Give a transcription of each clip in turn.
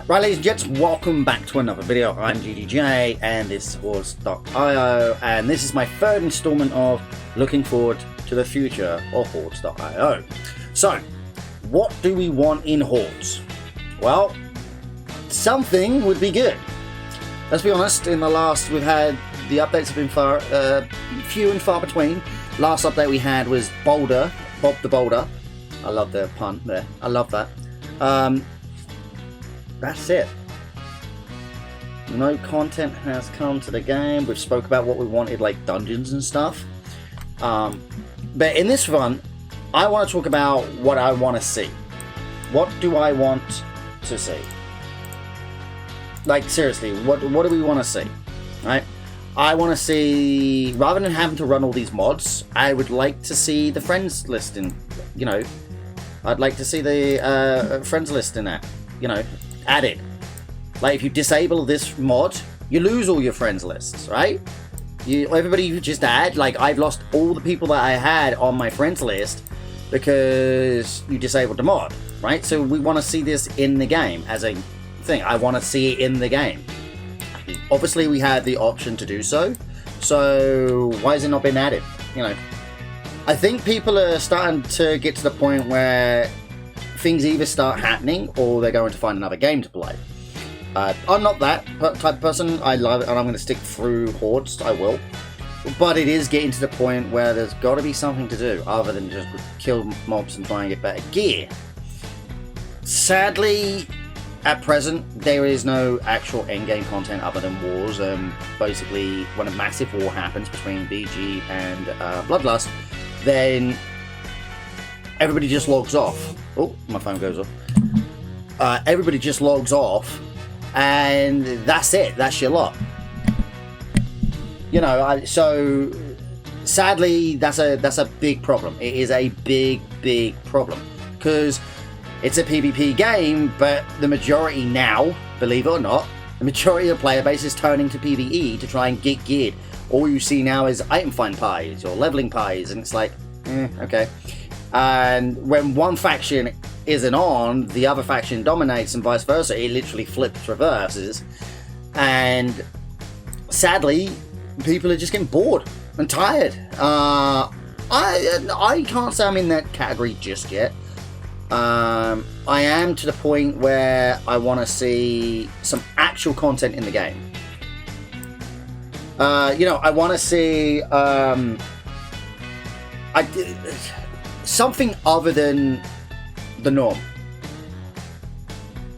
Right, ladies and gents, welcome back to another video. I'm GDJ and this is Hordes.io, and this is my third installment of looking forward to the future of Hordes.io. So, what do we want in Hordes? Well, something would be good. Let's be honest, in the last, we've had, the updates have been few and far between. Last update we had was Boulder, Bob the Boulder. I love the pun there, I love that. That's it. No content has come to the game. We've spoke about what we wanted, like dungeons and stuff. But in this run, I want to talk about what I want to see. What do I want to see? Like, seriously, what do we want to see? Right? I want to see, rather than having to run all these mods, I would like to see the friends list in, you know, I'd like to see the friends list in that, you know, added. Like, if you disable this mod, you lose all your friends lists, right? Everybody you just add, like, I've lost all the people that I had on my friends list because you disabled the mod, right? So we want to see this in the game as a thing. I want to see it in the game. Obviously, we had the option to do so, so why has it not been added? You know, I think people are starting to get to the point where things either start happening or they're going to find another game to play. I'm not that type of person. I love it and I'm going to stick through Hordes, I will. But it is getting to the point where there's got to be something to do other than just kill mobs and try and get better gear. Sadly, at present, there is no actual endgame content other than wars. Basically, when a massive war happens between BG and Bloodlust, then everybody just logs off. Oh, my phone goes off. Everybody just logs off, and that's it. That's your lot. You know, so sadly, that's a big problem. It is a big problem because it's a PvP game, but the majority now, believe it or not, the majority of the player base is turning to PvE to try and get geared. All you see now is item find pies or leveling pies, and it's like, okay. And when one faction isn't on, the other faction dominates and vice versa. It literally flips, reverses. And sadly, people are just getting bored and tired. I can't say I'm in that category just yet. I am to the point where I want to see some actual content in the game. You know, I want to see something other than the norm.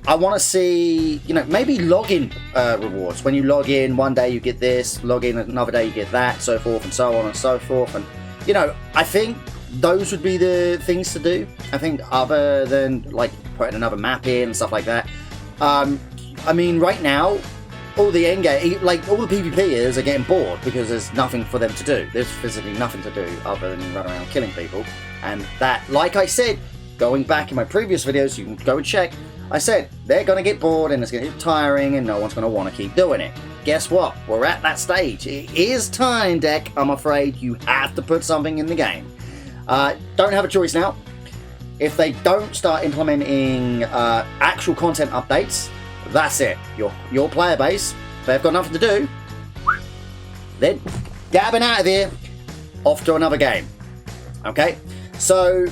I want to see, you know, maybe login rewards. When you log in, one day you get this, log in another day you get that, so forth and so on and so forth. And, you know, I think those would be the things to do. I think other than, like, putting another map in and stuff like that. I mean, right now, all the endgame, like, all the PvPers are getting bored because there's nothing for them to do. There's physically nothing to do other than run around killing people. And that, like I said, going back in my previous videos, you can go and check, I said, they're going to get bored and it's going to get tiring and no one's going to want to keep doing it. Guess what? We're at that stage. It is time, deck. I'm afraid you have to put something in the game. Don't have a choice now. If they don't start implementing actual content updates, that's it. Your player base, they've got nothing to do, then dabbing out of here, off to another game. Okay? So,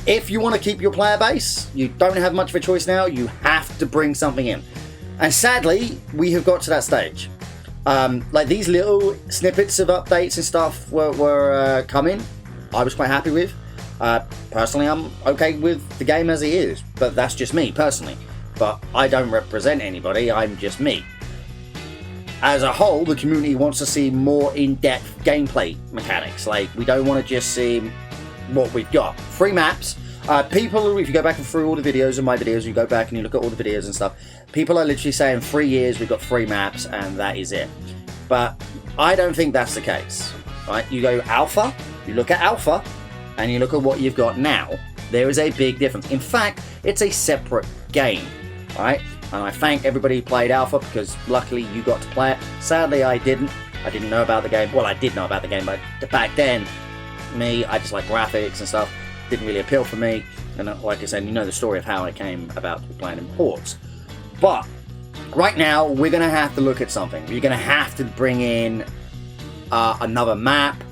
if you want to keep your player base, you don't have much of a choice now, you have to bring something in. And sadly, we have got to that stage. Like, these little snippets of updates and stuff were coming. I was quite happy with. Personally, I'm okay with the game as it is, but that's just me, personally. But I don't represent anybody, I'm just me. As a whole, the community wants to see more in-depth gameplay mechanics. Like, we don't want to just see what we've got. Free maps. People, if you go back and through all the videos of my videos, you go back and you look at all the videos and stuff, people are literally saying 3 years we've got free maps and that is it. But I don't think that's the case. Right? You go alpha, you look at alpha, and you look at what you've got now. There is a big difference. In fact, it's a separate game. Right? And I thank everybody who played alpha because luckily you got to play it. Sadly, I didn't. I didn't know about the game. Well, I did know about the game, but back then, I just like graphics and stuff. Didn't really appeal for me. And like I said, you know the story of how I came about to be playing in Hordes. But right now, we're going to have to look at something. You're going to have to bring in another map,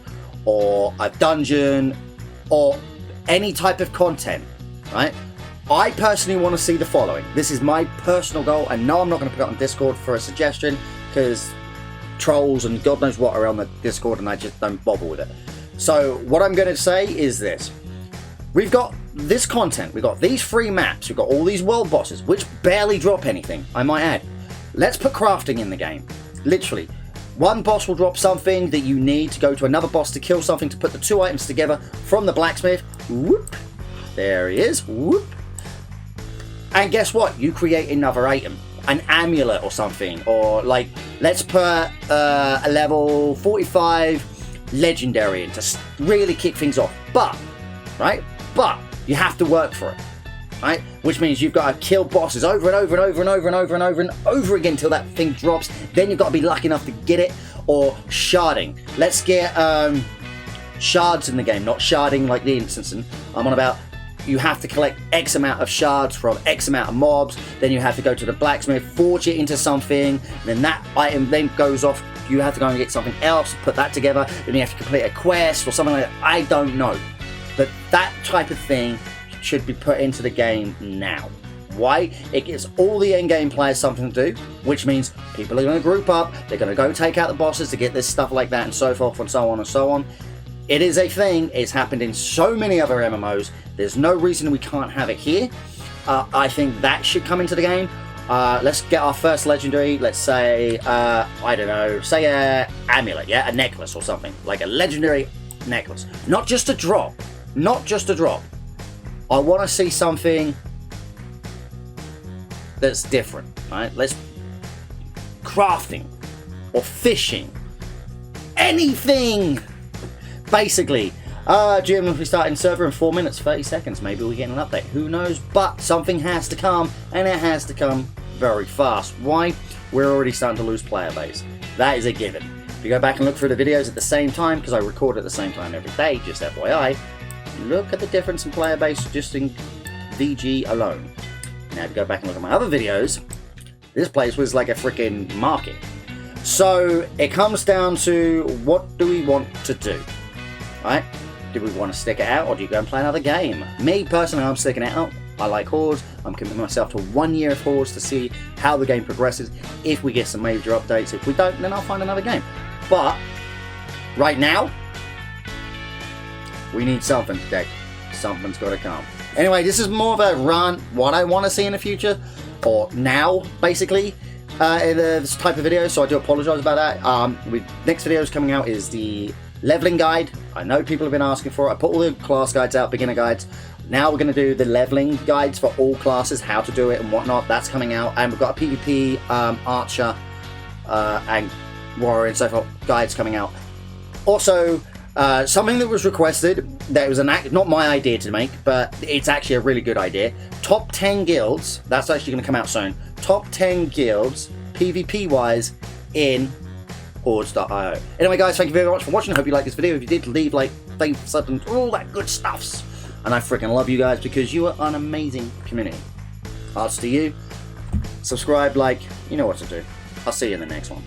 or a dungeon, or any type of content, right? I personally want to see the following. This is my personal goal, and no, I'm not going to put it on Discord for a suggestion, because trolls and God knows what are on the Discord, and I just don't bother with it. So what I'm going to say is this. We've got this content, we've got these free maps, we've got all these world bosses, which barely drop anything, I might add. Let's put crafting in the game. Literally. One boss will drop something that you need to go to another boss to kill something, to put the two items together from the blacksmith. Whoop. There he is. Whoop. And guess what? You create another item. An amulet or something. Or like, let's put a level 45 legendary in to really kick things off. But, right? But you have to work for it. Right? Which means you've got to kill bosses over and over and over and over and over and over and over again until that thing drops. Then you've got to be lucky enough to get it. Or sharding. Let's get shards in the game, not sharding like the instancing. I'm on about you have to collect X amount of shards from X amount of mobs. Then you have to go to the blacksmith, forge it into something. And then that item then goes off. You have to go and get something else, put that together. Then you have to complete a quest or something like that. I don't know. But that type of thing should be put into the game now. Why? It gives all the endgame players something to do, which means people are going to group up, they're going to go take out the bosses to get this stuff like that, and so forth and so on and so on. It is a thing, it's happened in so many other MMOs, there's no reason we can't have it here. I think that should come into the game. Let's get our first legendary, let's say, I don't know, say a amulet, yeah? A necklace or something, like a legendary necklace. Not just a drop, not just a drop. I want to see something that's different, right? Let's crafting or fishing, anything, basically. Jim, if we start in server in 4 minutes, 30 seconds, maybe we get an update. Who knows? But something has to come, and it has to come very fast. Why? We're already starting to lose player base. That is a given. If you go back and look through the videos at the same time, because I record at the same time every day, just FYI. Look at the difference in player base just in VG alone. Now, if you go back and look at my other videos, this place was like a freaking market. So it comes down to what do we want to do, right? Do we want to stick it out, or do you go and play another game? Me personally, I'm sticking it out. I like Hordes. I'm committing myself to 1 year of Hordes to see how the game progresses. If we get some major updates, if we don't, then I'll find another game. But right now, we need something, Dick. Something's got to come. Anyway, this is more of a rant, what I want to see in the future, or now, basically, in this type of video, so I do apologize about that. Next video is coming out is the leveling guide. I know people have been asking for it. I put all the class guides out, beginner guides. Now we're going to do the leveling guides for all classes, how to do it and whatnot. That's coming out. And we've got a PvP, Archer, and Warrior and so forth guides coming out. Also, something that was requested, that was not my idea to make, but it's actually a really good idea. Top 10 guilds, that's actually going to come out soon. Top 10 guilds, PvP-wise, in Hordes.io. Anyway, guys, thank you very much for watching. I hope you liked this video. If you did, leave like, faith, sub, and all that good stuffs. And I freaking love you guys because you are an amazing community. Hearts to you. Subscribe, like, you know what to do. I'll see you in the next one.